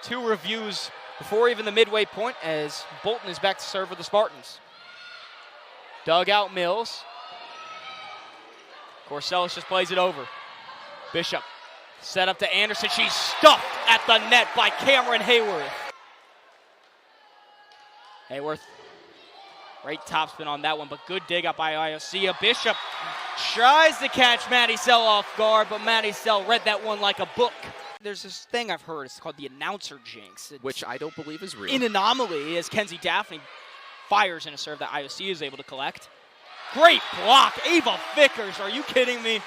2 reviews before even the midway point as Bolton is back to serve for the Spartans. Dug out Mills. Corsellis just plays it over. Bishop set up to Anderson. She's stuffed at the net by Cameron Hayworth. Hayworth, great topspin on that one, but good dig up by Iosea. Bishop tries to catch Maddie Sell off guard, but Maddie Sell read that one like a book. There's this thing I've heard, it's called the announcer jinx. Which I don't believe is real. An anomaly as Kenzie Daphne fires in a serve that Iosea is able to collect. Great block, Ava Vickers, are you kidding me?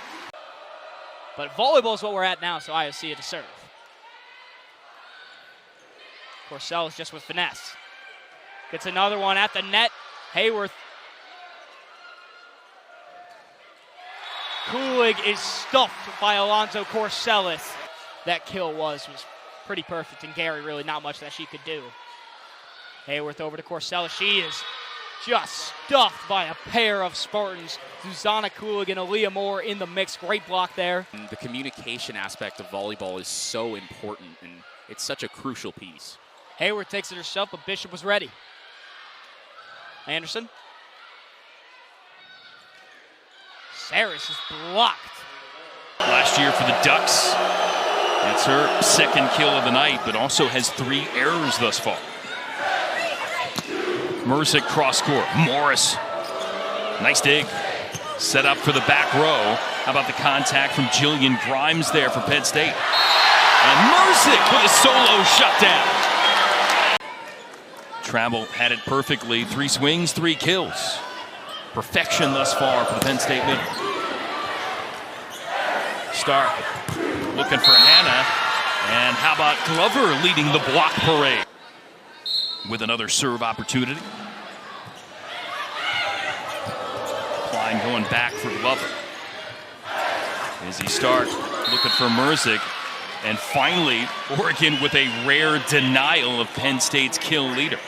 But volleyball is what we're at now, so Iosea to serve. Corsellis just with finesse. Gets another one at the net. Hayworth. Kulig is stuffed by Alonzo Corsellis. That kill was pretty perfect, and Gary really not much that she could do. Hayworth over to Corsellis. She is just stuffed by a pair of Spartans. Susanna Kulig and Aaliyah Moore in the mix. Great block there. The communication aspect of volleyball is so important, and it's such a crucial piece. Hayworth takes it herself, but Bishop was ready. Anderson. Saris is blocked. Last year for the Ducks. It's her second kill of the night, but also has 3 errors thus far. Mersick cross court. Morris. Nice dig. Set up for the back row. How about the contact from Jillian Grimes there for Penn State? And Mersick with a solo shutdown. Travel had it perfectly. 3 swings, 3 kills. Perfection thus far for the Penn State middle. Stark looking for Hannah. And how about Glover leading the block parade with another serve opportunity. Klein going back for Glover. Izzy Stark looking for Mersick. And finally, Oregon with a rare denial of Penn State's kill leader.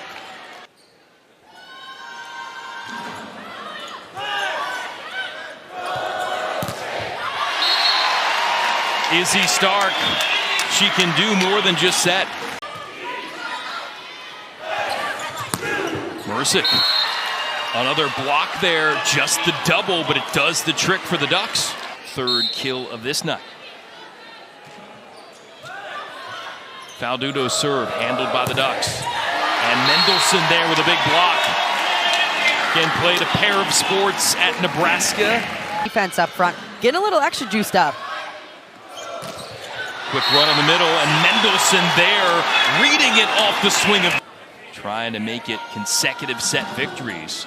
Izzy Stark, she can do more than just set. Mersick, another block there, just the double, but it does the trick for the Ducks. 3rd kill of this night. Faldudo serve, handled by the Ducks. And Mendelson there with a big block. Again, played a pair of sports at Nebraska. Defense up front, getting a little extra juiced up. Quick run in the middle, and Mendelson there, reading it off the swing of... Trying to make it consecutive set victories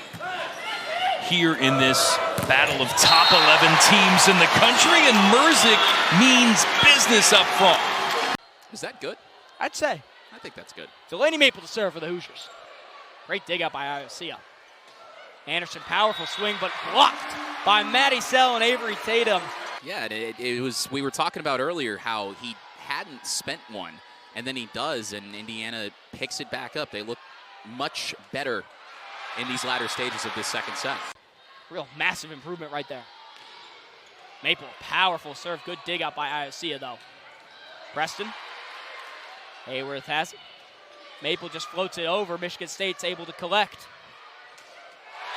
here in this battle of top 11 teams in the country, and Mersick means business up front. Is that good? I'd say. I think that's good. Delaney Maple to serve for the Hoosiers. Great dig out by Iosea. Anderson, powerful swing, but blocked by Maddie Sell and Avery Tatum. Yeah, it was, we were talking about earlier how he hadn't spent one, and then he does, and Indiana picks it back up. They look much better in these latter stages of this second set. Real massive improvement right there. Maple, powerful serve. Good dig out by Iosea, though. Preston. Hayworth has it. Maple just floats it over. Michigan State's able to collect.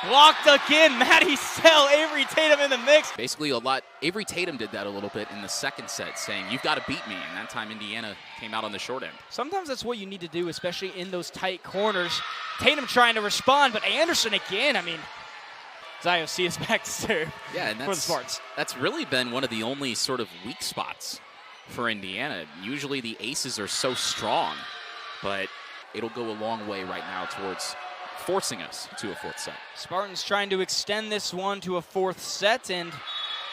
Blocked again. Maddie Sell, Avery Tatum in the mix. Basically a lot. Avery Tatum did that a little bit in the second set, saying, you've got to beat me. And that time Indiana came out on the short end. Sometimes that's what you need to do, especially in those tight corners. Tatum trying to respond, but Anderson again, I mean, Iosea is back to serve and for the Spartans. That's really been one of the only sort of weak spots for Indiana. Usually the aces are so strong, but it'll go a long way right now towards forcing us to a 4th set. Spartans trying to extend this one to a 4th set, and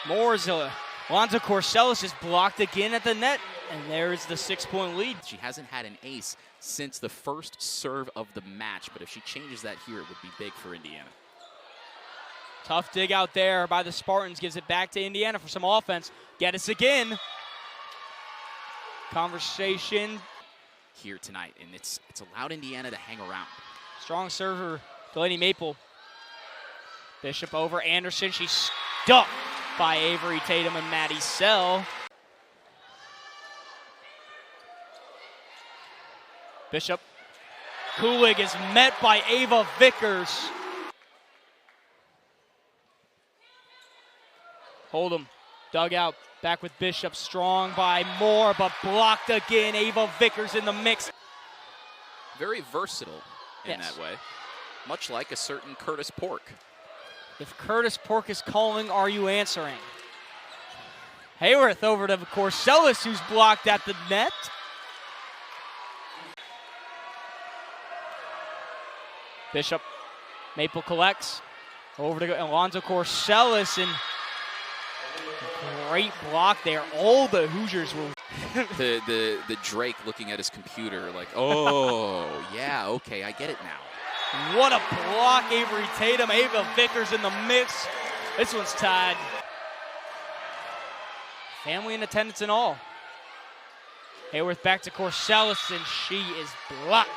Morzilla. Alonzo Corsellis is blocked again at the net, and there is the 6-point lead. She hasn't had an ace since the first serve of the match, but if she changes that here, it would be big for Indiana. Tough dig out there by the Spartans, gives it back to Indiana for some offense. Geddes again. Conversation here tonight, and it's allowed Indiana to hang around. Strong server, Delaney Maple. Bishop over Anderson. She's stuffed by Avery Tatum and Maddie Sell. Bishop. Kulig is met by Ava Vickers. Hold'em, dug out, back with Bishop, strong by Moore, but blocked again. Ava Vickers in the mix. Very versatile in Yes. that way, much like a certain Curtis Pork. If Curtis Pork is calling, are you answering? Hayworth over to Corsellis, who's blocked at the net. Bishop, Maple collects, over to Alonzo Corsellis, and great block there. All the Hoosiers were. the Drake looking at his computer like, oh, yeah, okay, I get it now. What a block, Avery Tatum. Ava Vickers in the mix. This one's tied. Family in attendance and all. Hayworth back to Corsellis, and she is blocked.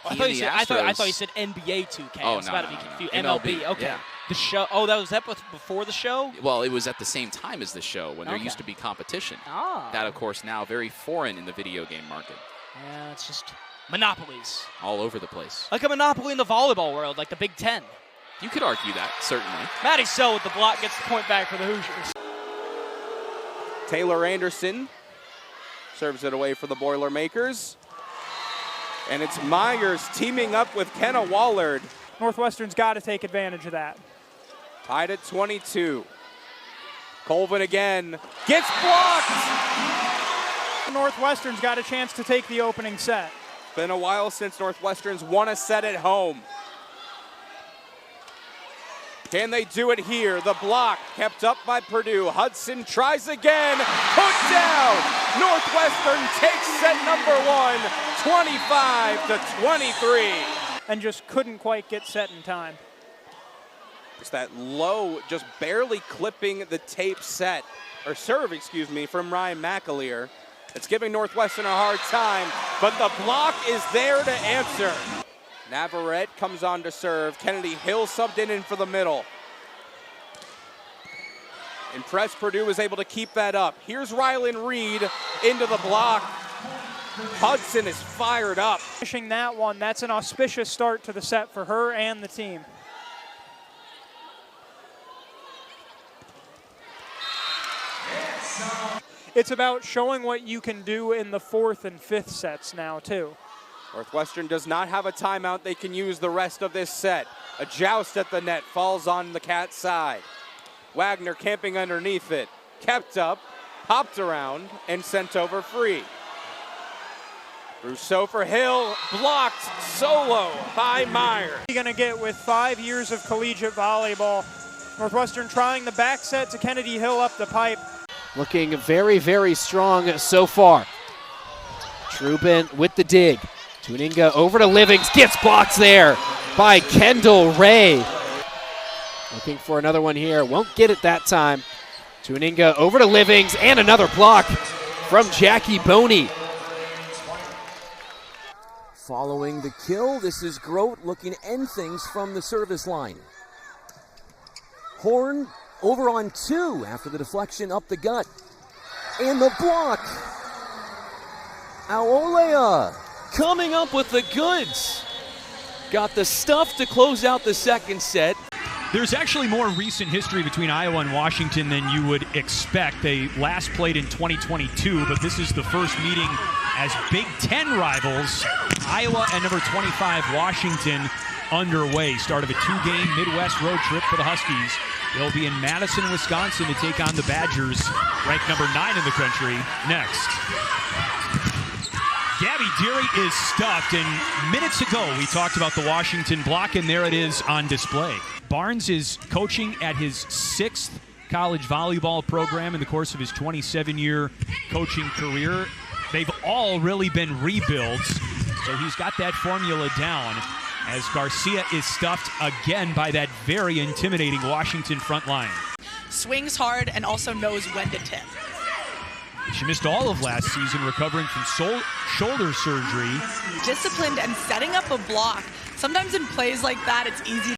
I thought you said NBA 2K. I was about to be confused. MLB, okay. Yeah. The show. Oh, that was before the show? Well, it was at the same time as the show when there used to be competition. Ah. That, of course, now very foreign in the video game market. Yeah, it's just monopolies. All over the place. Like a monopoly in the volleyball world, like the Big Ten. You could argue that, certainly. Maddie Sell with the block gets the point back for the Hoosiers. Taylor Anderson serves it away for the Boilermakers. And it's Myers teaming up with Kenna Wallard. Northwestern's got to take advantage of that. Tied at 22. Colvin again. Gets blocked! Northwestern's got a chance to take the opening set. Been a while since Northwestern's won a set at home. Can they do it here? The block kept up by Purdue. Hudson tries again. Put down! Northwestern takes set number one, 25-23. And just couldn't quite get set in time. It's that low, just barely clipping the tape set, or serve, excuse me, from Ryan McAleer. It's giving Northwestern a hard time, but the block is there to answer. Navarrete comes on to serve. Kennedy Hill subbed in for the middle. Impressed Purdue was able to keep that up. Here's Rylan Reed into the block. Hudson is fired up. Finishing that one, that's an auspicious start to the set for her and the team. It's about showing what you can do in the fourth and fifth sets now, too. Northwestern does not have a timeout. They can use the rest of this set. A joust at the net falls on the Cat side. Wagner camping underneath it. Kept up, hopped around, and sent over free. Rousseau for Hill, blocked solo by Meyer. You're going to get with 5 years of collegiate volleyball. Northwestern trying the back set to Kennedy Hill up the pipe. Looking very, very strong so far. Trubin with the dig. Tuninga over to Livings, gets blocked there by Kendall Ray. Looking for another one here, won't get it that time. Tuninga over to Livings, and another block from Jackie Boney. Following the kill, this is Grote looking to end things from the service line. Horn over on 2 after the deflection up the gut. And the block. Aolea coming up with the goods. Got the stuff to close out the second set. There's actually more recent history between Iowa and Washington than you would expect. They last played in 2022, but this is the first meeting as Big Ten rivals. Iowa and number 25 Washington underway. Start of a 2-game Midwest road trip for the Huskies. They'll be in Madison, Wisconsin to take on the Badgers, ranked number 9 in the country, next. Gabby Deary is stuffed, and minutes ago we talked about the Washington block, and there it is on display. Barnes is coaching at his 6th college volleyball program in the course of his 27-year coaching career. They've all really been rebuilds, so he's got that formula down as Garcia is stuffed again by that very intimidating Washington front line. Swings hard and also knows when to tip. She missed all of last season recovering from shoulder surgery. Disciplined and setting up a block. Sometimes in plays like that, it's easy